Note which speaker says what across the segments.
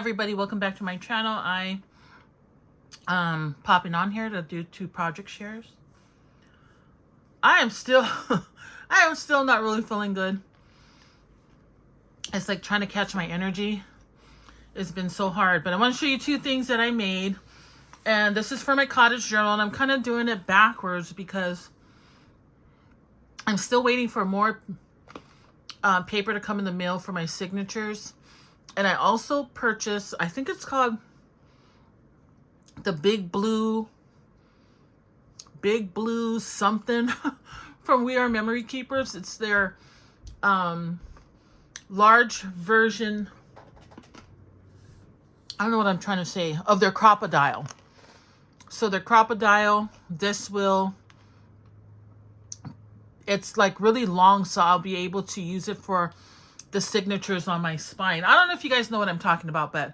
Speaker 1: everybody, welcome back to my channel. I popping on here to do 2 project shares. I am still not really feeling good. It's like trying to catch my energy. It's been so hard, but I want to show you 2 things that I made. And this is for my cottage journal, and I'm kind of doing it backwards because I'm still waiting for more paper to come in the mail for my signatures. And I also purchased, I think it's called the Big Blue something from We Are Memory Keepers. It's their large version, I don't know what I'm trying to say, of their crocodile. So their crocodile, it's like really long, so I'll be able to use it for the signatures on my spine. I don't know if you guys know what I'm talking about, but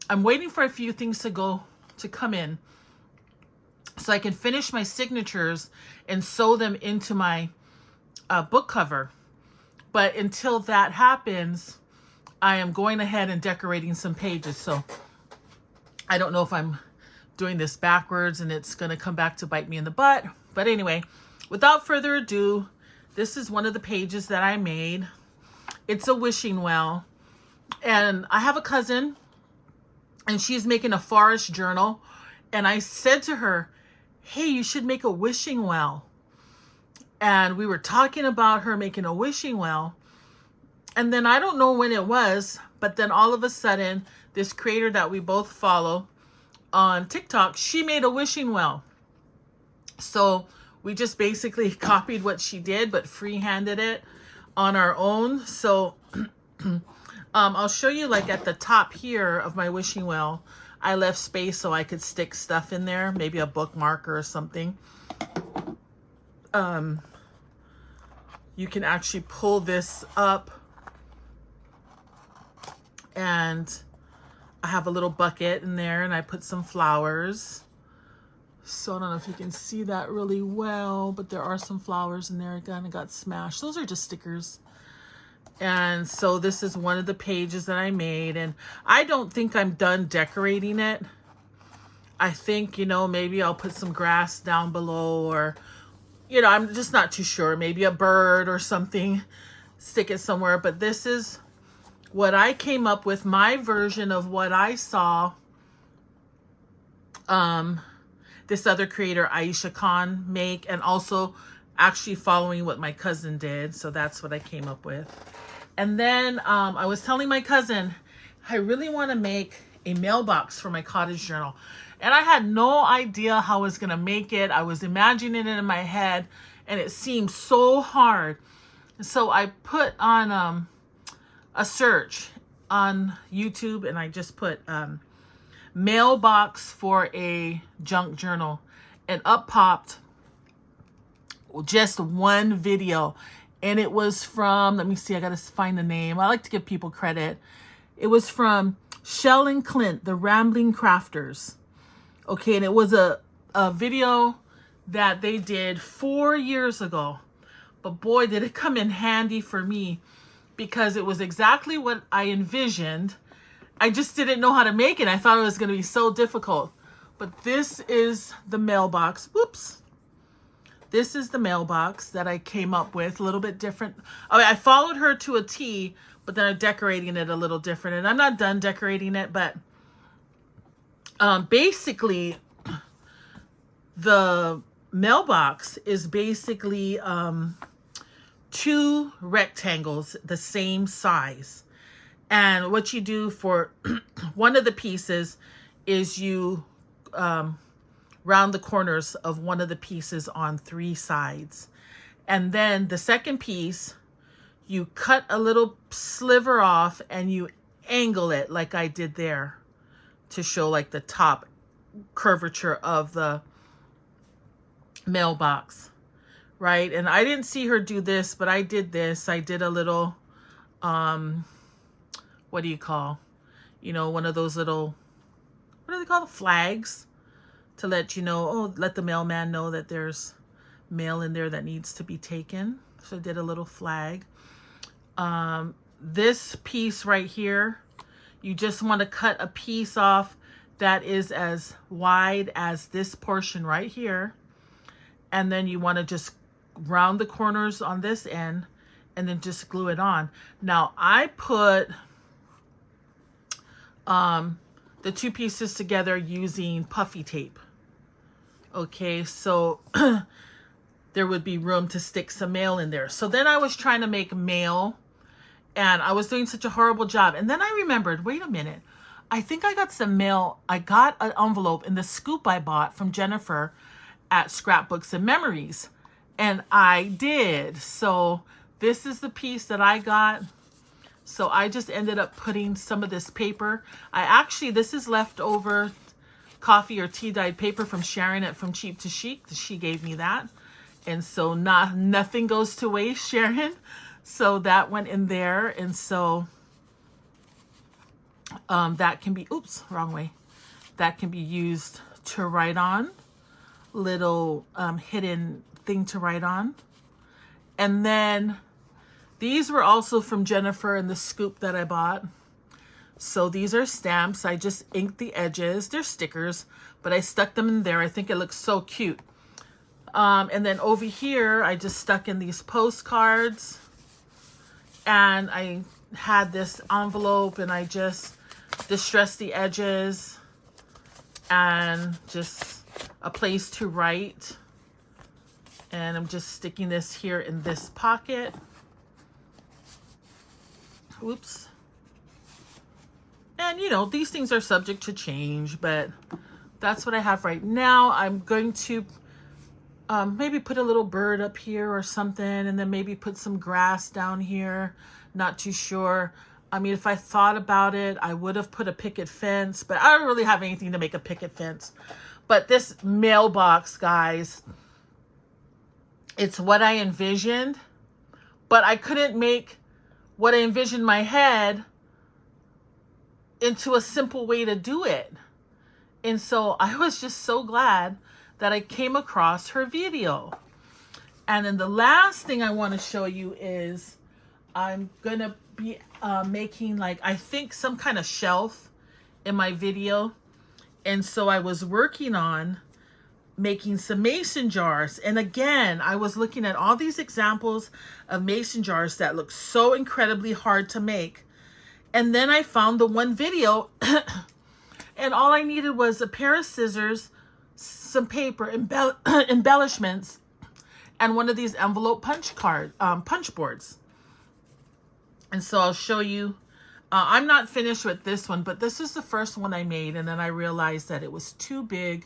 Speaker 1: I'm waiting for a few things to come in so I can finish my signatures and sew them into my book cover. But until that happens, I am going ahead and decorating some pages. So I don't know if I'm doing this backwards and it's going to come back to bite me in the butt. But anyway, without further ado, this is one of the pages that I made. It's a wishing well. And I have a cousin, and she's making a forest journal. And I said to her, hey, you should make a wishing well. And we were talking about her making a wishing well. And then I don't know when it was, but then all of a sudden, this creator that we both follow on TikTok, she made a wishing well. So we just basically copied what she did, but freehanded it on our own. So I'll show you, like at the top here of my wishing well, I left space so I could stick stuff in there, maybe a bookmark or something. You can actually pull this up, and I have a little bucket in there, and I put some flowers. So I don't know if you can see that really well, but there are some flowers in there. Again, it got smashed. Those are just stickers. And so this is one of the pages that I made, and I don't think I'm done decorating it. I think, you know, maybe I'll put some grass down below, or, you know, I'm just not too sure. Maybe a bird or something, stick it somewhere. But this is what I came up with, my version of what I saw this other creator, Aisha Khan, make, and also actually following what my cousin did. So that's what I came up with. And then I was telling my cousin, I really want to make a mailbox for my cottage journal. And I had no idea how I was going to make it. I was imagining it in my head, and it seemed so hard. So I put on a search on YouTube, and I just put mailbox for a junk journal, and up popped just one video, and it was from, let me see, I gotta find the name. I like to give people credit. It was from Chelle and Clint, the Rambling Crafters. Okay, and it was a video that they did 4 years ago, but boy, did it come in handy for me, because it was exactly what I envisioned. I just didn't know how to make it. I thought it was going to be so difficult. But this is the mailbox. Whoops. This is the mailbox that I came up with. A little bit different. I mean, I followed her to a T, but then I'm decorating it a little different. And I'm not done decorating it, but basically, the mailbox is basically 2 rectangles the same size. And what you do for one of the pieces is you round the corners of one of the pieces on 3 sides. And then the second piece, you cut a little sliver off and you angle it like I did there to show like the top curvature of the mailbox, right? And I didn't see her do this, but I did this. I did a little what do you call, you know, one of those little, what do they call, flags, to let you know, oh, let the mailman know that there's mail in there that needs to be taken. So I did a little flag. This piece right here, You just want to cut a piece off that is as wide as this portion right here. And then you want to just round the corners on this end and then just glue it on. Now I put the two pieces together using puffy tape. Okay, so there would be room to stick some mail in there. So then I was trying to make mail and I was doing such a horrible job. And then I remembered, wait a minute, I think I got some mail. I got an envelope in the scoop I bought from Jennifer at Scrapbooks and Memories. And I did. So this is the piece that I got. So I just ended up putting some of this paper. This is leftover coffee or tea dyed paper from Sharon at From Cheap to Chic. She gave me that. And so nothing goes to waste, Sharon. So that went in there. And so that can be, oops, wrong way. That can be used to write on. Little hidden thing to write on. And then these were also from Jennifer in the scoop that I bought. So these are stamps. I just inked the edges. They're stickers, but I stuck them in there. I think it looks so cute. And then over here, I just stuck in these postcards. And I had this envelope and I just distressed the edges and just a place to write. And I'm just sticking this here in this pocket. Oops. And, you know, these things are subject to change, but that's what I have right now. I'm going to maybe put a little bird up here or something, and then maybe put some grass down here. Not too sure. I mean, if I thought about it, I would have put a picket fence, but I don't really have anything to make a picket fence. But this mailbox, guys, it's what I envisioned, but I couldn't make what I envisioned in my head into a simple way to do it. And so I was just so glad that I came across her video. And then the last thing I want to show you is I'm going to be making, like, I think some kind of shelf in my video. And so I was working on making some mason jars. And again, I was looking at all these examples of mason jars that look so incredibly hard to make. And then I found the one video and all I needed was a pair of scissors, some paper, embellishments, and one of these envelope punch boards. And so I'll show you. I'm not finished with this one, but this is the first one I made. And then I realized that it was too big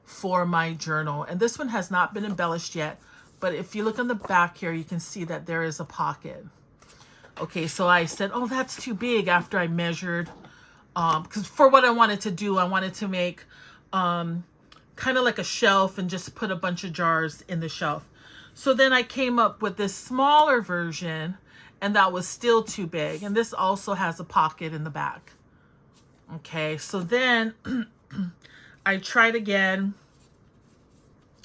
Speaker 1: for my journal. And this one has not been embellished yet. But if you look on the back here, you can see that there is a pocket. Okay, so I said, oh, that's too big after I measured. Because for what I wanted to do, I wanted to make kind of like a shelf and just put a bunch of jars in the shelf. So then I came up with this smaller version, and that was still too big. And this also has a pocket in the back. Okay, so then I tried again.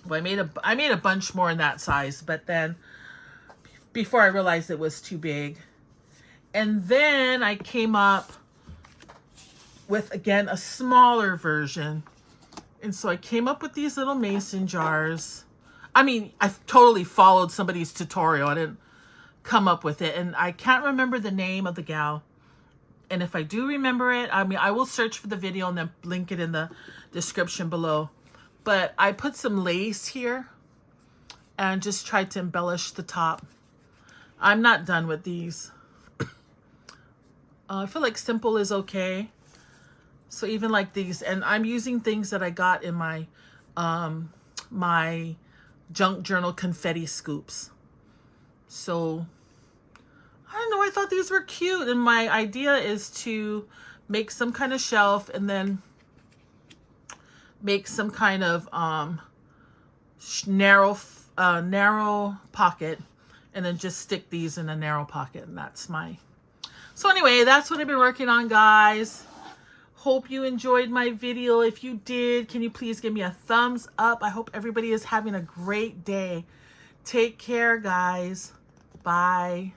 Speaker 1: Well, I made a bunch more in that size, but then before I realized it was too big. And then I came up with, again, a smaller version. And so I came up with these little mason jars. I mean, I totally followed somebody's tutorial. I didn't come up with it. And I can't remember the name of the gal. And if I do remember it, I mean, I will search for the video and then link it in the description below. But I put some lace here and just tried to embellish the top. I'm not done with these. I feel like simple is okay. So even like these, and I'm using things that I got in my my junk journal confetti scoops. So I don't know, I thought these were cute, and my idea is to make some kind of shelf and then make some kind of narrow pocket, and then just stick these in a narrow pocket, and that's my... So anyway, that's what I've been working on, guys. Hope you enjoyed my video. If you did, can you please give me a thumbs up? I hope everybody is having a great day. Take care, guys. Bye.